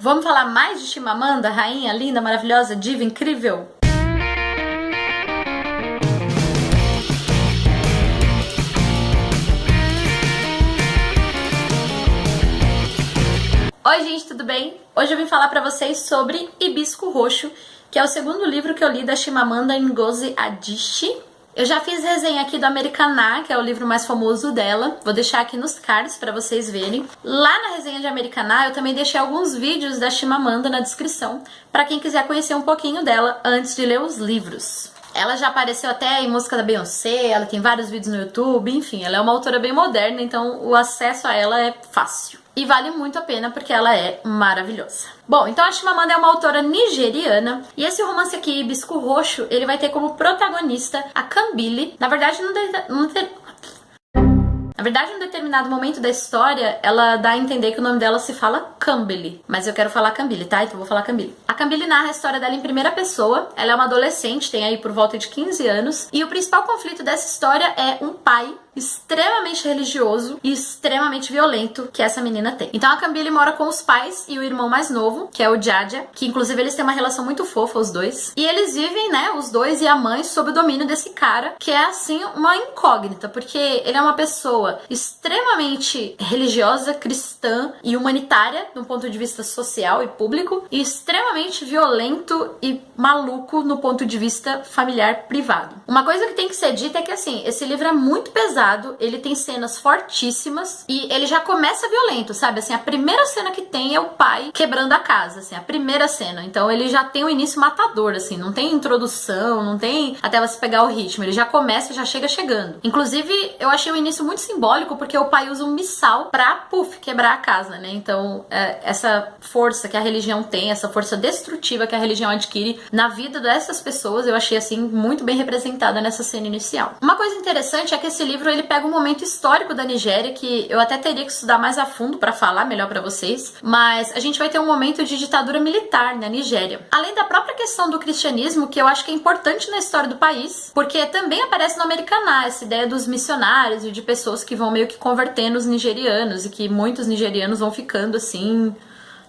Vamos falar mais de Chimamanda, rainha linda, maravilhosa, diva, incrível? Oi gente, tudo bem? Hoje eu vim falar pra vocês sobre Hibisco Roxo, que é o segundo livro que eu li da Chimamanda Ngozi Adichie. Eu já fiz resenha aqui do Americaná, que é o livro mais famoso dela. Vou deixar aqui nos cards pra vocês verem. Lá na resenha de Americaná eu também deixei alguns vídeos da Chimamanda na descrição, pra quem quiser conhecer um pouquinho dela antes de ler os livros. Ela já apareceu até em música da Beyoncé, ela tem vários vídeos no YouTube, enfim, ela é uma autora bem moderna, então o acesso a ela é fácil. E vale muito a pena porque ela é maravilhosa. Bom, então a Chimamanda é uma autora nigeriana e esse romance aqui, Hibisco Roxo, ele vai ter como protagonista a Kambili. Na verdade, em um determinado momento da história, ela dá a entender que o nome dela se fala Kambili. Mas eu quero falar Kambili, tá? Então eu vou falar Kambili. A Kambili narra a história dela em primeira pessoa. Ela é uma adolescente, tem aí por volta de 15 anos. E o principal conflito dessa história é um pai extremamente religioso e extremamente violento que essa menina tem. Então a Kambili mora com os pais e o irmão mais novo, que é o Jaja, que inclusive eles têm uma relação muito fofa, os dois. E eles vivem, né, os dois e a mãe, sob o domínio desse cara, que é assim uma incógnita, porque ele é uma pessoa extremamente religiosa, cristã e humanitária, do ponto de vista social e público, e extremamente violento e maluco no ponto de vista familiar privado. Uma coisa que tem que ser dita é que assim, esse livro é muito pesado, ele tem cenas fortíssimas e ele já começa violento, sabe? Assim, a primeira cena que tem é o pai quebrando a casa, assim, a primeira cena. Então ele já tem um início matador, assim, não tem introdução, não tem até você pegar o ritmo, ele já começa e já chega chegando. Inclusive, eu achei o início muito simbólico porque o pai usa um missal pra, quebrar a casa, né? Então, essa força que a religião tem, essa força destrutiva que a religião adquire na vida dessas pessoas, eu achei, assim, muito bem representada nessa cena inicial. Uma coisa interessante é que esse livro ele pega um momento histórico da Nigéria que eu até teria que estudar mais a fundo pra falar melhor pra vocês, mas a gente vai ter um momento de ditadura militar na Nigéria. Além da própria questão do cristianismo, que eu acho que é importante na história do país, porque também aparece no Americaná essa ideia dos missionários e de pessoas que vão meio que convertendo os nigerianos e que muitos nigerianos vão ficando assim,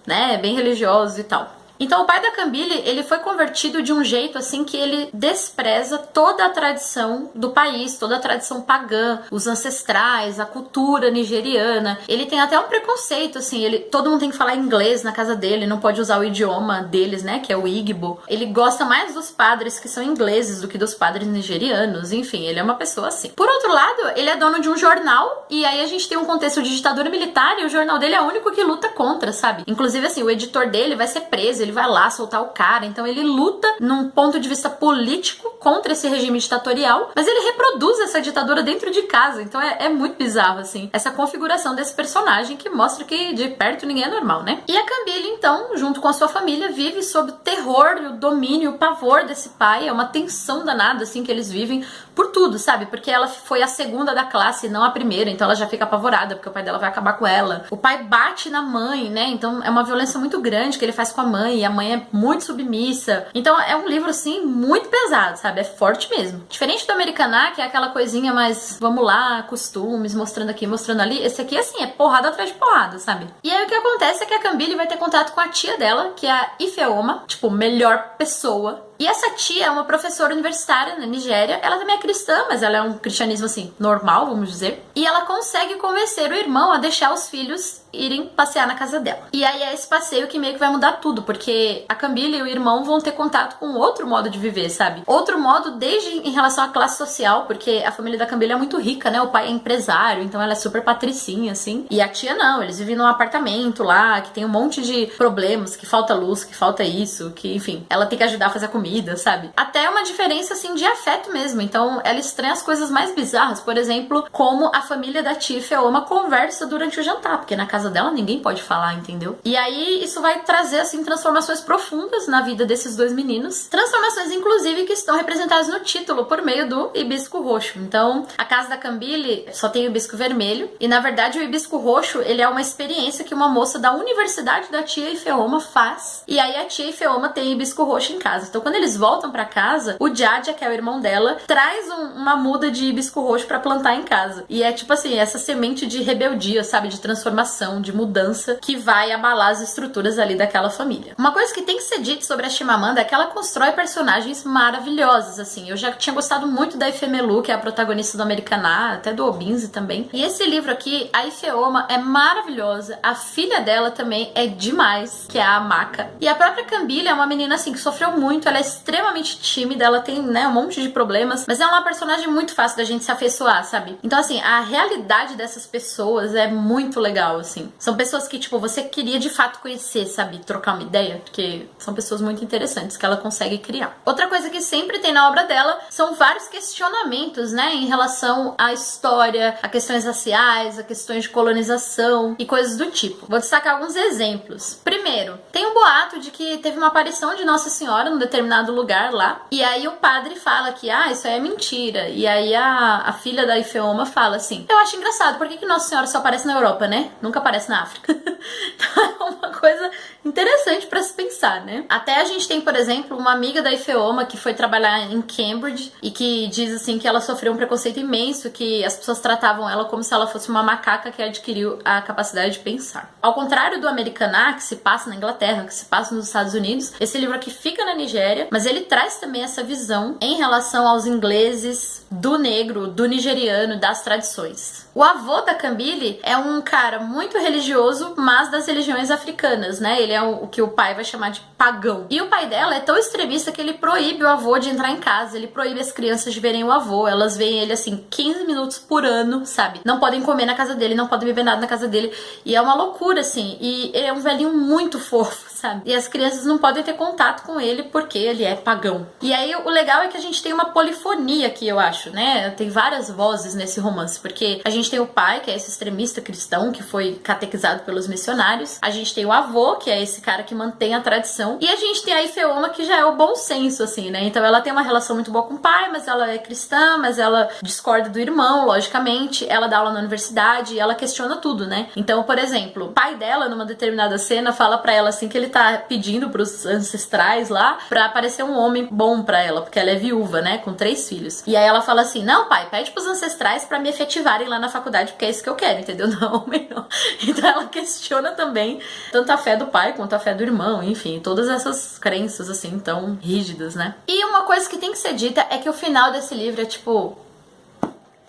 né, bem religiosos e tal. Então o pai da Kambili, ele foi convertido de um jeito assim que ele despreza toda a tradição do país, toda a tradição pagã, os ancestrais, a cultura nigeriana. Ele tem até um preconceito, assim, todo mundo tem que falar inglês na casa dele, não pode usar o idioma deles, né, que é o Igbo. Ele gosta mais dos padres que são ingleses do que dos padres nigerianos, enfim, ele é uma pessoa assim. Por outro lado, ele é dono de um jornal e aí a gente tem um contexto de ditadura militar e o jornal dele é o único que luta contra, sabe? Inclusive, assim, o editor dele vai ser preso, ele vai lá soltar o cara, então ele luta num ponto de vista político contra esse regime ditatorial, mas ele reproduz essa ditadura dentro de casa, então é muito bizarro, assim, essa configuração desse personagem que mostra que de perto ninguém é normal, né? E a Kambili, então, junto com a sua família, vive sob o terror, o domínio, o pavor desse pai, é uma tensão danada, assim, que eles vivem por tudo, sabe? Porque ela foi a segunda da classe, não a primeira, então ela já fica apavorada, porque o pai dela vai acabar com ela. O pai bate na mãe, né? Então é uma violência muito grande que ele faz com a mãe, e a mãe é muito submissa. Então é um livro, assim, muito pesado, sabe? É forte mesmo. Diferente do Americaná, que é aquela coisinha mais, vamos lá, costumes, mostrando aqui, mostrando ali, esse aqui, assim, é porrada atrás de porrada, sabe? E aí o que acontece é que a Kambili vai ter contato com a tia dela, que é a Ifeoma, tipo, melhor pessoa. E essa tia é uma professora universitária na Nigéria. Ela também é cristã, mas ela é um cristianismo, assim, normal, vamos dizer. E ela consegue convencer o irmão a deixar os filhos irem passear na casa dela. E aí é esse passeio que meio que vai mudar tudo, porque a Kambili e o irmão vão ter contato com outro modo de viver, sabe? Outro modo desde em relação à classe social, porque a família da Kambili é muito rica, né? O pai é empresário, então ela é super patricinha, assim. E a tia não, eles vivem num apartamento lá, que tem um monte de problemas, que falta luz, que falta isso, que, enfim, ela tem que ajudar a fazer a comida, sabe? Até uma diferença, assim, de afeto mesmo. Então, ela estranha as coisas mais bizarras, por exemplo, como a família da tia Ifeoma conversa durante o jantar, porque na casa dela ninguém pode falar, entendeu? E aí isso vai trazer, assim, transformações profundas na vida desses dois meninos. Transformações, inclusive, que estão representadas no título por meio do Hibisco Roxo. Então, a casa da Kambili só tem o hibisco vermelho e, na verdade, o Hibisco Roxo, ele é uma experiência que uma moça da universidade da tia Ifeoma faz. E aí a tia Ifeoma tem hibisco roxo em casa. Então, quando quando eles voltam pra casa, o Jaja, que é o irmão dela, traz uma muda de hibisco roxo pra plantar em casa. E é tipo assim, essa semente de rebeldia, sabe? De transformação, de mudança, que vai abalar as estruturas ali daquela família. Uma coisa que tem que ser dita sobre a Chimamanda é que ela constrói personagens maravilhosos, assim. Eu já tinha gostado muito da Ifemelu, que é a protagonista do Americaná, até do Obinze também. E esse livro aqui, a Ifeoma, é maravilhosa. A filha dela também é demais, que é a Amaka. E a própria Cambile é uma menina, assim, que sofreu muito. Ela é extremamente tímida, ela tem, né, um monte de problemas, mas é uma personagem muito fácil da gente se afeiçoar, sabe? Então, assim, a realidade dessas pessoas é muito legal, assim. São pessoas que, tipo, você queria de fato conhecer, sabe? Trocar uma ideia, porque são pessoas muito interessantes que ela consegue criar. Outra coisa que sempre tem na obra dela são vários questionamentos, né, em relação à história, a questões raciais, a questões de colonização e coisas do tipo. Vou destacar alguns exemplos. Primeiro, tem um boato de que teve uma aparição de Nossa Senhora num determinado lugar lá, e aí o padre fala que, isso aí é mentira. E aí a filha da Ifeoma fala assim, eu acho engraçado, por que Nossa Senhora só aparece na Europa, né? Nunca aparece na África. Então é uma coisa interessante pra se pensar, né? Até a gente tem, por exemplo, uma amiga da Ifeoma que foi trabalhar em Cambridge e que diz assim que ela sofreu um preconceito imenso, que as pessoas tratavam ela como se ela fosse uma macaca que adquiriu a capacidade de pensar. Ao contrário do Americaná, que se passa na Inglaterra, que se passa nos Estados Unidos, esse livro aqui fica na Nigéria, mas ele traz também essa visão em relação aos ingleses, do negro, do nigeriano, das tradições. O avô da Cambile é um cara muito religioso, mas das religiões africanas, né? Ele é o que o pai vai chamar de pagão. E o pai dela é tão extremista que ele proíbe o avô de entrar em casa, ele proíbe as crianças de verem o avô, elas veem ele assim 15 minutos por ano, sabe? Não podem comer na casa dele, não podem beber nada na casa dele, e é uma loucura, assim, e ele é um velhinho muito fofo, sabe? E as crianças não podem ter contato com ele porque ele é pagão. E aí o legal é que a gente tem uma polifonia aqui, eu acho, né? Tem várias vozes nesse romance, porque a gente tem o pai, que é esse extremista cristão que foi catequizado pelos missionários, a gente tem o avô, que é esse cara que mantém a tradição, e a gente tem a Ifeoma, que já é o bom senso, assim, né? Então ela tem uma relação muito boa com o pai, mas ela é cristã, mas ela discorda do irmão, logicamente, ela dá aula na universidade e ela questiona tudo, né? Então, por exemplo, o pai dela, numa determinada cena, fala pra ela, assim, que ele tá pedindo pros ancestrais lá pra aparecer um homem bom pra ela, porque ela é viúva, né? Com 3 filhos. E aí ela fala assim, não, pai, pede pros ancestrais pra me efetivarem lá na faculdade, porque é isso que eu quero, entendeu? Não, homem não. Então ela questiona também tanto a fé do pai quanto a fé do irmão, enfim, todas essas crenças, assim, tão rígidas, né? E uma coisa que tem que ser dita é que o final desse livro é tipo...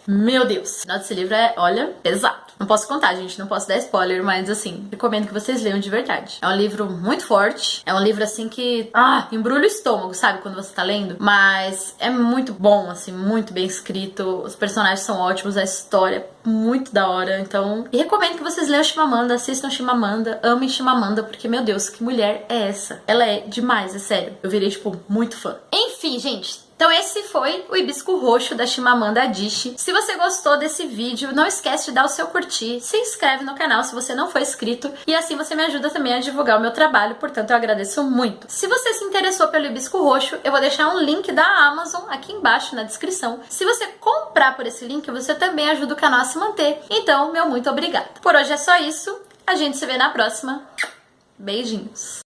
Meu Deus! O final desse livro é, olha, pesado. Não posso contar, gente, não posso dar spoiler, mas assim, recomendo que vocês leiam de verdade. É um livro muito forte, é um livro assim que, embrulha o estômago, sabe, quando você tá lendo? Mas é muito bom, assim, muito bem escrito, os personagens são ótimos, a história é muito da hora, então... E recomendo que vocês leiam Chimamanda, assistam Chimamanda, amem Chimamanda, porque, meu Deus, que mulher é essa? Ela é demais, é sério. Eu virei, tipo, muito fã. Enfim, gente... Então esse foi o Hibisco Roxo da Chimamanda Adichie. Se você gostou desse vídeo, não esquece de dar o seu curtir, se inscreve no canal se você não for inscrito e assim você me ajuda também a divulgar o meu trabalho, portanto eu agradeço muito. Se você se interessou pelo Hibisco Roxo, eu vou deixar um link da Amazon aqui embaixo na descrição. Se você comprar por esse link, você também ajuda o canal a se manter. Então, meu muito obrigada. Por hoje é só isso, a gente se vê na próxima. Beijinhos!